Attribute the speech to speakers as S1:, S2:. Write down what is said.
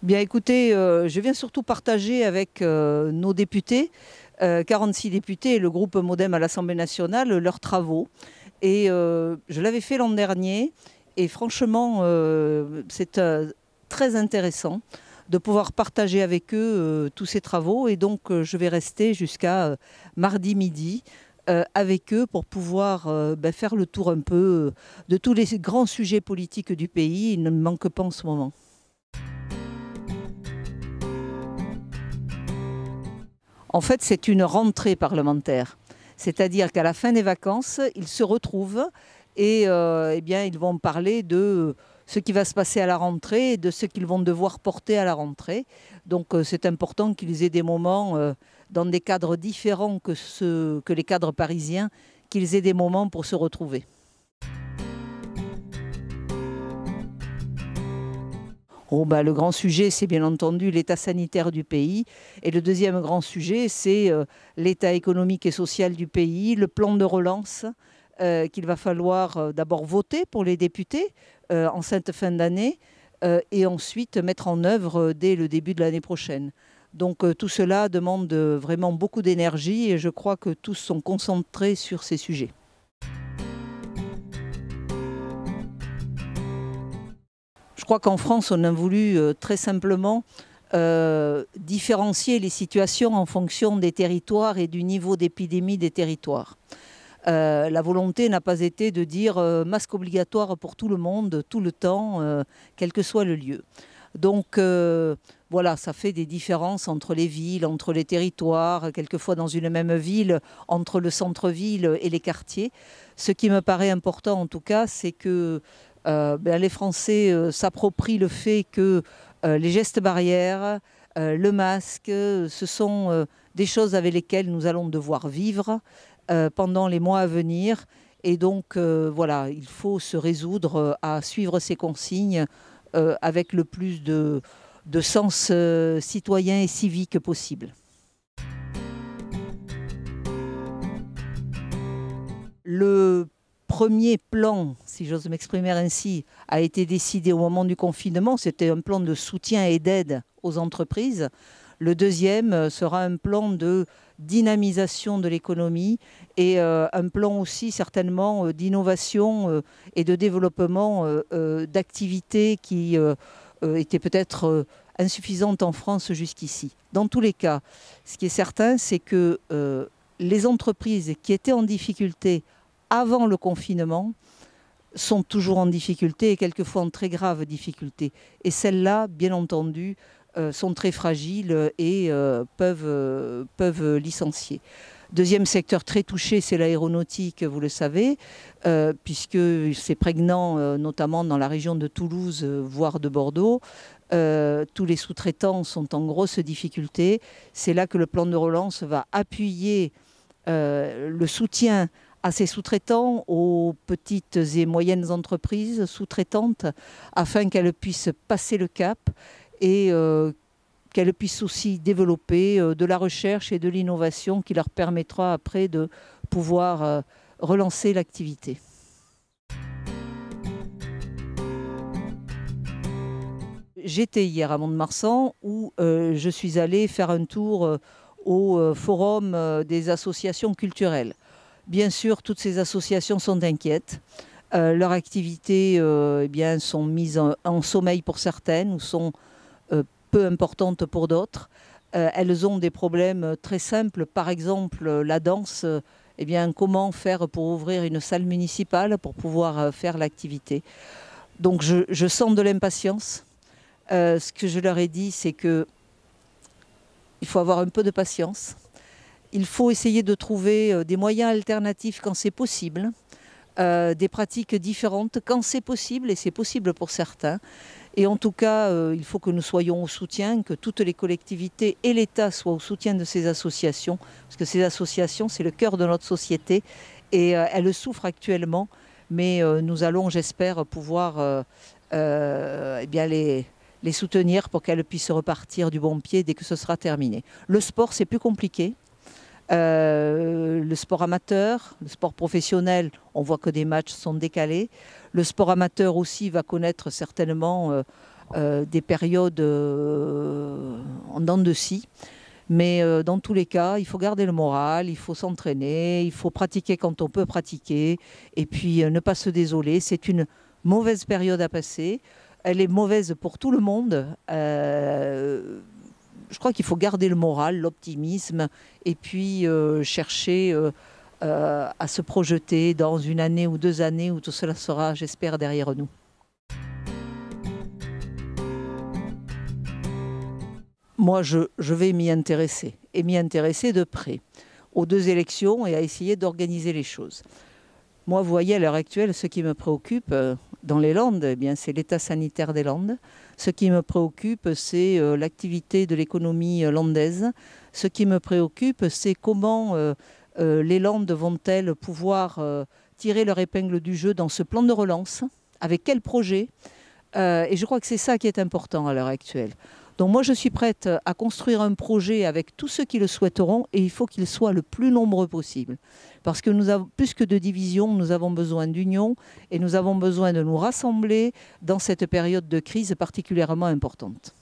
S1: Bien écoutez, je viens surtout partager avec nos députés, 46 députés et le groupe MoDem à l'Assemblée nationale, leurs travaux. Et je l'avais fait l'an dernier et franchement, c'est très intéressant de pouvoir partager avec eux tous ces travaux. Et donc, je vais rester jusqu'à mardi midi avec eux pour pouvoir faire le tour un peu de tous les grands sujets politiques du pays. Il ne me manque pas en ce moment. En fait, c'est une rentrée parlementaire. C'est-à-dire qu'à la fin des vacances, ils se retrouvent et eh bien, ils vont parler de ce qui va se passer à la rentrée et de ce qu'ils vont devoir porter à la rentrée. Donc c'est important qu'ils aient des moments dans des cadres différents que les cadres parisiens, qu'ils aient des moments pour se retrouver. Oh, le grand sujet, c'est bien entendu l'état sanitaire du pays. Et le deuxième grand sujet, c'est l'état économique et social du pays, le plan de relance qu'il va falloir d'abord voter pour les députés en cette fin d'année et ensuite mettre en œuvre dès le début de l'année prochaine. Donc tout cela demande vraiment beaucoup d'énergie et je crois que tous sont concentrés sur ces sujets. Je crois qu'en France, on a voulu très simplement différencier les situations en fonction des territoires et du niveau d'épidémie des territoires. La volonté n'a pas été de dire masque obligatoire pour tout le monde, tout le temps, quel que soit le lieu. Donc voilà, ça fait des différences entre les villes, entre les territoires, quelquefois dans une même ville, entre le centre-ville et les quartiers. Ce qui me paraît important en tout cas, c'est que les Français s'approprient le fait que les gestes barrières, le masque, ce sont des choses avec lesquelles nous allons devoir vivre pendant les mois à venir. Et donc, voilà, il faut se résoudre à suivre ces consignes avec le plus de sens citoyen et civique possible. Le premier plan, si j'ose m'exprimer ainsi, a été décidé au moment du confinement. C'était un plan de soutien et d'aide aux entreprises. Le deuxième sera un plan de dynamisation de l'économie et un plan aussi certainement d'innovation et de développement d'activités qui étaient peut-être insuffisantes en France jusqu'ici. Dans tous les cas, ce qui est certain, c'est que les entreprises qui étaient en difficulté avant le confinement sont toujours en difficulté et quelquefois en très grave difficulté. Et celles-là, bien entendu, sont très fragiles et peuvent licencier. Deuxième secteur très touché, c'est l'aéronautique, vous le savez, puisque c'est prégnant notamment dans la région de Toulouse, voire de Bordeaux. Tous les sous-traitants sont en grosse difficulté. C'est là que le plan de relance va appuyer le soutien à ces sous-traitants, aux petites et moyennes entreprises sous-traitantes, afin qu'elles puissent passer le cap et qu'elles puissent aussi développer de la recherche et de l'innovation qui leur permettra après de pouvoir relancer l'activité. J'étais hier à Mont-de-Marsan où je suis allée faire un tour au forum des associations culturelles. Bien sûr, toutes ces associations sont inquiètes. Leurs activités sont mises en sommeil pour certaines ou sont peu importantes pour d'autres. Elles ont des problèmes très simples. Par exemple, la danse, comment faire pour ouvrir une salle municipale pour pouvoir faire l'activité. Donc je sens de l'impatience. Ce que je leur ai dit, c'est qu'il faut avoir un peu de patience. Il faut essayer de trouver des moyens alternatifs quand c'est possible, des pratiques différentes quand c'est possible, et c'est possible pour certains. Et en tout cas, il faut que nous soyons au soutien, que toutes les collectivités et l'État soient au soutien de ces associations, parce que ces associations, c'est le cœur de notre société, et elles souffrent actuellement, mais nous allons, j'espère, pouvoir les soutenir pour qu'elles puissent repartir du bon pied dès que ce sera terminé. Le sport, c'est plus compliqué. Le sport amateur, le sport professionnel, on voit que des matchs sont décalés. Le sport amateur aussi va connaître certainement des périodes en dents de scie. Mais dans tous les cas, il faut garder le moral, il faut s'entraîner, il faut pratiquer quand on peut pratiquer, et puis ne pas se désoler. C'est une mauvaise période à passer. Elle est mauvaise pour tout le monde. Je crois qu'il faut garder le moral, l'optimisme, et puis chercher à se projeter dans une année ou 2 années où tout cela sera, j'espère, derrière nous. Moi, je vais m'y intéresser, et m'y intéresser de près, aux 2 élections et à essayer d'organiser les choses. Moi, vous voyez, à l'heure actuelle, ce qui me préoccupe dans les Landes, eh bien, c'est l'état sanitaire des Landes. Ce qui me préoccupe, c'est l'activité de l'économie landaise. Ce qui me préoccupe, c'est comment les Landes vont-elles pouvoir tirer leur épingle du jeu dans ce plan de relance, avec quel projet. Et je crois que c'est ça qui est important à l'heure actuelle. Donc moi, je suis prête à construire un projet avec tous ceux qui le souhaiteront, et il faut qu'il soit le plus nombreux possible. Parce que nous avons plus que de division, nous avons besoin d'union, et nous avons besoin de nous rassembler dans cette période de crise particulièrement importante.